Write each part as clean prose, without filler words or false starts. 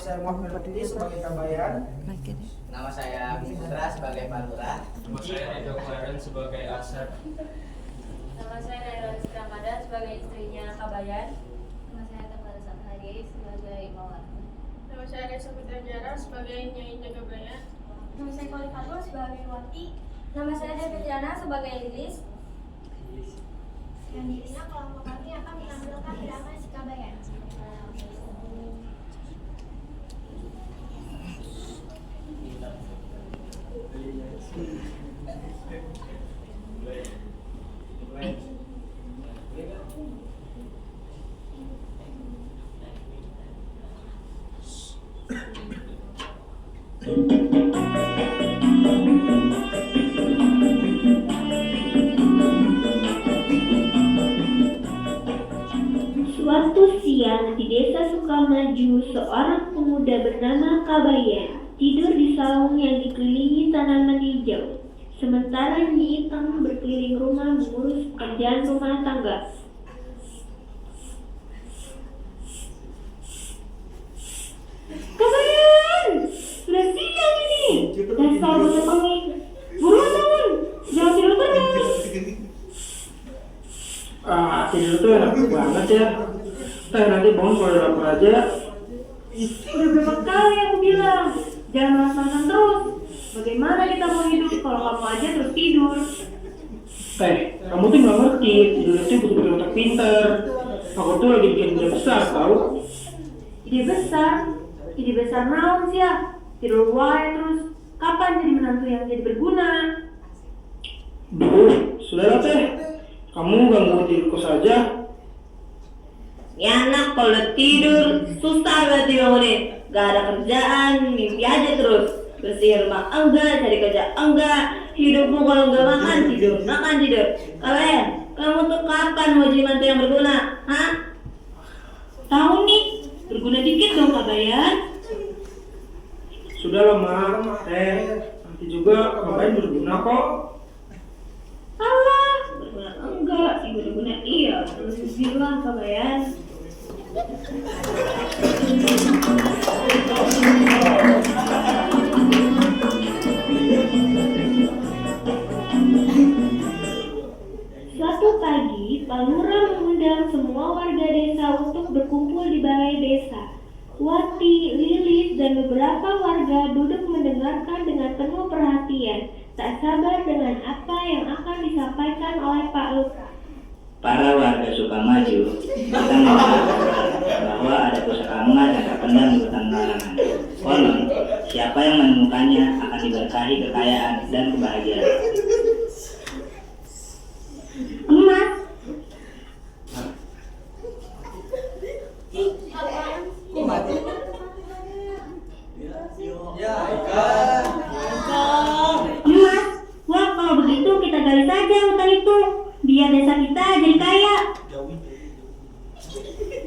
saya Muhammad Rudi sebagai Kabayan. Nama saya Putra sebagai Pak Lurah. Nama saya Edo Klaren sebagai Asep. Nama saya Naila Ramadan sebagai istrinya Kabayan. Nama saya Tembara Sathari sebagai Mawar. Nama saya Desa Putra Jara sebagai Nyai Jagabayan. Nama saya Koli Fatul sebagai Wati. Nama saya Devi Triana sebagai Lilis. Yang dirinya kelompok kami akan menampilkan drama si Kabayan. Suatu siang di desa Sukamaju, seorang pemuda bernama Kabayan tidur di saung yang dikelilingi tanaman hijau. Sementara Nyi Itang berkeliling rumah mengurus pekerjaan rumah tangga. Kabayan! Sudah siang ini! Dasar bocah penging! Buruan bangun! Jangan tidur terus! Tidur tuh enak banget ya. Nanti bangun kalau udah lapar aja. Udah berapa kali aku bilang, jangan malas-malasan terus. Bagaimana kita mau hidup kalau kamu aja terus tidur? Kamu tuh nggak ngerti. Tidur itu butuh otak pinter. Aku tuh lagi bikin ide besar, tahu? Ide besar? Ide besar naon sih ya? Tidur wae terus. Kapan jadi menantu yang jadi berguna? Sudahlah teh. Kamu ganggu tidurku saja. Ya anak kalau tidur susah berarti bangunin. Gak ada kerjaan, mimpi aja terus. Bersih rumah enggak, cari kerja enggak. Hidupmu kalau enggak makan tidur. Kalian, kamu tuh kapan mau jadi mantu yang berguna? Hah? Tahu nih, berguna dikit dong Kabayan. Sudahlah Mak, nanti juga Kabayan berguna kok. Alah, berguna enggak, sih berguna iya. Terus bilang Kabayan. Suatu pagi, Pak Lurah mengundang semua warga desa untuk berkumpul di balai desa. Wati, Lilis, dan beberapa warga duduk mendengarkan dengan penuh perhatian, tak sabar dengan apa yang akan disampaikan oleh Pak Lurah. Para warga Sukamaju, kita mengatakan bahwa ada pusaka emas yang terpendam di hutan larangan. Konon, siapa yang menemukannya akan diberkahi kekayaan dan kebahagiaan. Emas? Kok mati? Ya, Emas? Wah, kalau begitu kita gali saja hutan itu, biar desa kita jadi kaya.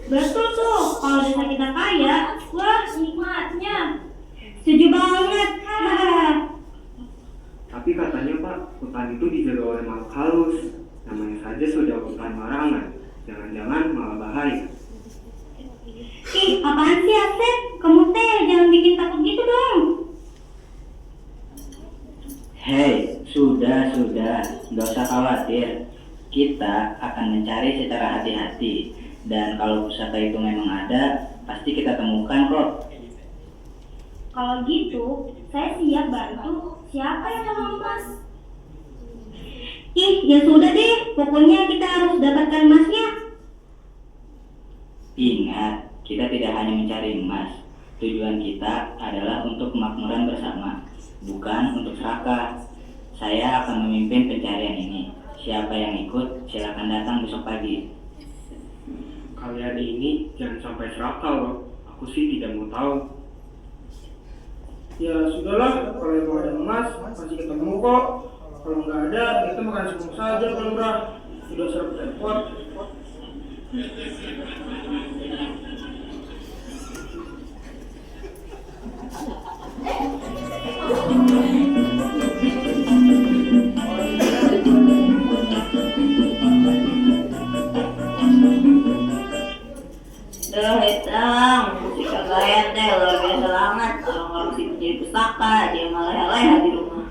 Betul tuh, kalau desa kita kaya, wah nikmatnya. Setuju banget. Tapi katanya Pak, hutan itu dijaga oleh makhluk halus. Namanya saja sudah hutan larangan. Jangan-jangan malah bahaya. Ih, apaan sih Asep? Kamu teh jangan bikin takut gitu dong. Hei, sudah, nggak usah khawatir. Kita akan mencari secara hati-hati. Dan kalau pusaka itu memang ada, pasti kita temukan kok. Kalau gitu, saya siap bantu. Siapa yang mau emas? Ih, ya sudah deh. Pokoknya kita harus dapatkan emasnya. Ingat, kita tidak hanya mencari emas. Tujuan kita adalah untuk kemakmuran bersama, bukan untuk serakah. Saya akan memimpin pencarian ini. Siapa yang ikut, silakan datang besok pagi. Kalian ini jangan sampai serakah loh. Aku sih tidak mau tahu. Ya sudahlah, kalau mau ada emas pasti ketemu kok. Kalau nggak ada, kita makan singkong saja Pak Lurah. Sudah serap repot. Hitang, si Kabayan teh luar jadi pusaka, dia malah leha di rumah.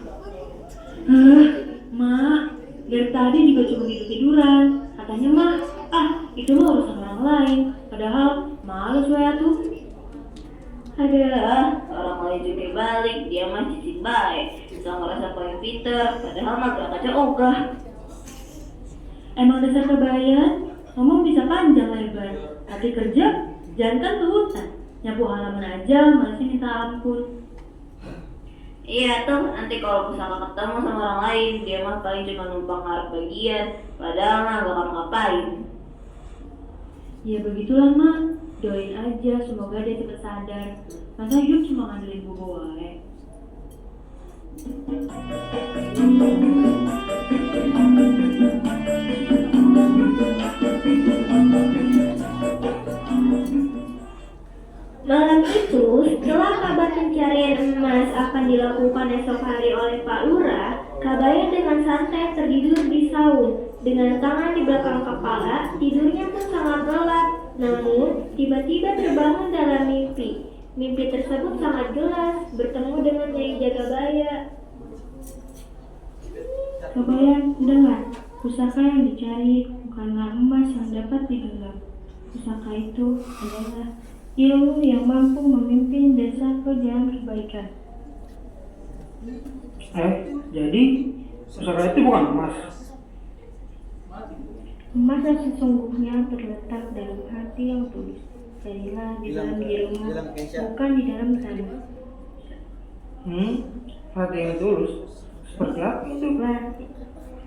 Mak, dari tadi juga cuma tidur-tiduran. Katanya mah, itu mah urusan orang lain. Padahal males ya tuh. Ada orang lain juga balik, dia mah cicing baik, bisa ngerasa paling pinter, padahal mah gak kaca ogah. Emang dasar kebayan, ngomong bisa panjang lebar. Tapi kerja, jangan kan tuhutan. Nyapu halaman aja, masih minta ampun. Iya tuh, nanti kalau pusaka ketemu sama orang lain, dia mah paling cuma numpang ngarep bagian, padahal mah gak ngapa-ngapain. Ya begitulah mak, doain aja semoga dia cepat sadar. Masa hidup cuma ngandelin buku wae. Malam itu, setelah kabar pencarian emas akan dilakukan esok hari oleh Pak Lurah, Kabayan dengan santai tertidur di saung. Dengan tangan di belakang kepala, tidurnya pun sangat gelap. Namun, tiba-tiba terbangun dalam mimpi. Mimpi tersebut sangat jelas, bertemu dengan Nyai Jagabaya. Kabayan, dengar, pusaka yang dicari bukanlah emas yang dapat digenggam. Pusaka itu adalah ilmu yang mampu memimpin desa ke jalan kebaikan. Jadi pusaka itu bukan emas. Emas yang sesungguhnya terletak dalam hati yang tulus. Carilah di dalam dirimu, bukan di dalam tanah. Hati yang tulus. Seperti apa itu?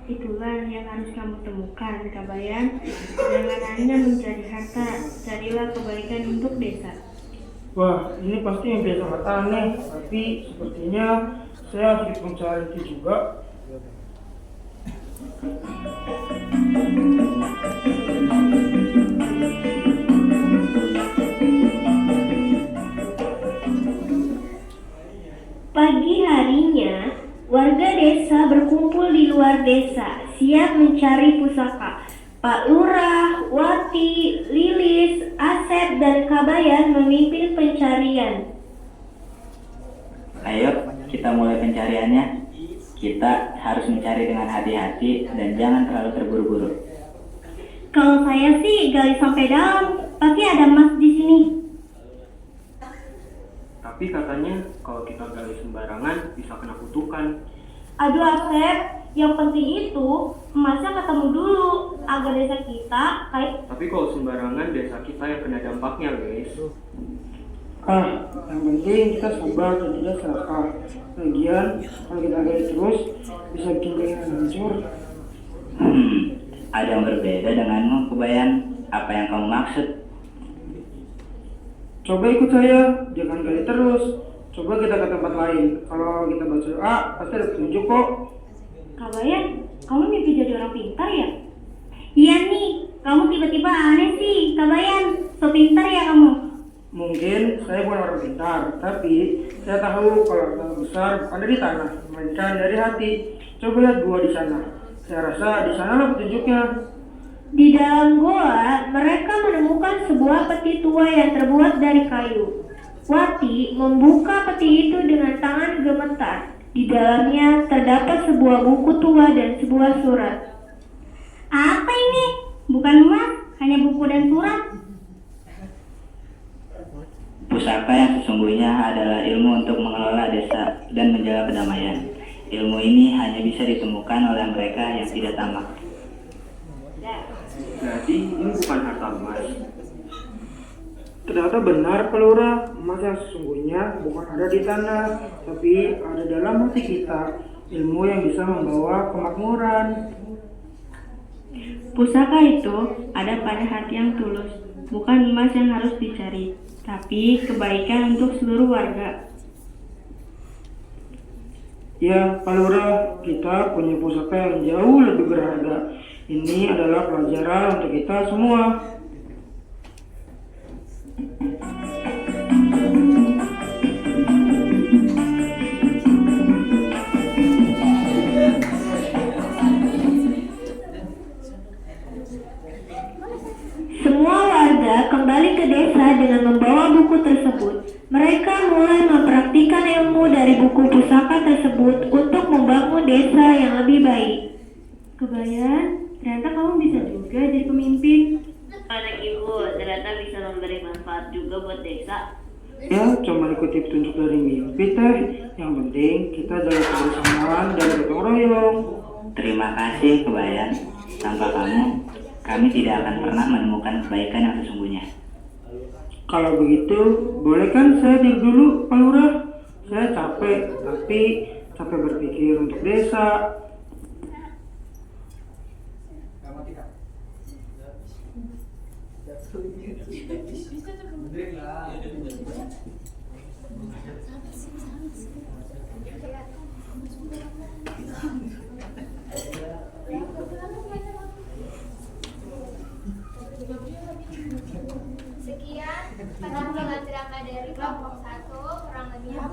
Itulah yang harus kamu temukan, Kabayan. Jangan hanya mencari harta, carilah kebaikan untuk desa. Wah, ini pasti yang biasa sangat aneh. Tapi sepertinya saya harus mencari itu juga. Pagi harinya, warga desa berkumpul di luar desa, siap mencari pusaka. Pak Lurah, Wati, Lilis, Asep, dan Kabayan memimpin pencarian. Ayo, kita mulai pencariannya. Kita harus mencari dengan hati-hati dan jangan terlalu terburu-buru. Kalau saya sih gali sampai dalam, pasti ada emas di sini. Tapi katanya kalau kita gali sembarangan bisa kena kutukan. Aduh Asep, yang penting itu emasnya ketemu dulu agar desa kita kayak. Tapi kalau sembarangan desa kita yang kena dampaknya guys. Yang penting kita sabar dan tidak serakah. Lagian kalau kita gali terus bisa bikin jaringan hancur. Ada yang berbeda denganmu, Kabayan. Apa yang kamu maksud? Coba ikut saya, jangan gali terus. Coba kita ke tempat lain. Kalau kita baca doa, pasti ada petunjuk kok. Kabayan, kamu mimpi jadi orang pintar ya? Iya nih, kamu tiba-tiba aneh sih, Kabayan. So pintar ya kamu. Mungkin saya bukan orang pintar, tapi saya tahu kalau harta besar bukan dari tanah, melainkan dari hati. Coba lihat gua di sana. Saya rasa di sanalah petunjuknya. Di dalam goa, mereka menemukan sebuah peti tua yang terbuat dari kayu. Wati membuka peti itu dengan tangan gemetar. Di dalamnya terdapat sebuah buku tua dan sebuah surat. Apa ini? Bukan emas, hanya buku dan surat. Pusaka yang sesungguhnya adalah ilmu untuk mengelola desa dan menjaga kedamaian. Ilmu ini hanya bisa ditemukan oleh mereka yang tidak tamak. Jadi ini bukan harta emas. Ternyata benar Pak Lurah, emas yang sesungguhnya bukan ada di tanah, tapi ada dalam hati kita. Ilmu yang bisa membawa kemakmuran. Pusaka itu ada pada hati yang tulus, bukan emas yang harus dicari, tapi kebaikan untuk seluruh warga. Ya, Pak Lurah, kita punya pusaka yang jauh lebih berharga. Ini adalah pelajaran untuk kita semua. Semua warga kembali ke desa dengan membawa buku tersebut. Mereka mulai mempraktikkan ilmu dari buku pusaka tersebut untuk membangun desa yang lebih baik. Kebayan, ternyata kamu bisa juga jadi pemimpin. Anak ibu ternyata bisa memberi manfaat juga buat desa. Ya, cuma ikuti petunjuk dari mimpi teh. Yang penting kita jaga kebersamaan dan gotong royong. Terima kasih Kebayan. Tanpa kamu, kami tidak akan pernah menemukan kebaikan yang sesungguhnya. Kalau begitu, boleh kan saya diri dulu, Pak Lurah? Saya capek, tapi capek berpikir untuk desa. Sekian penampilan drama dari kelompok 1, kurang lebihnya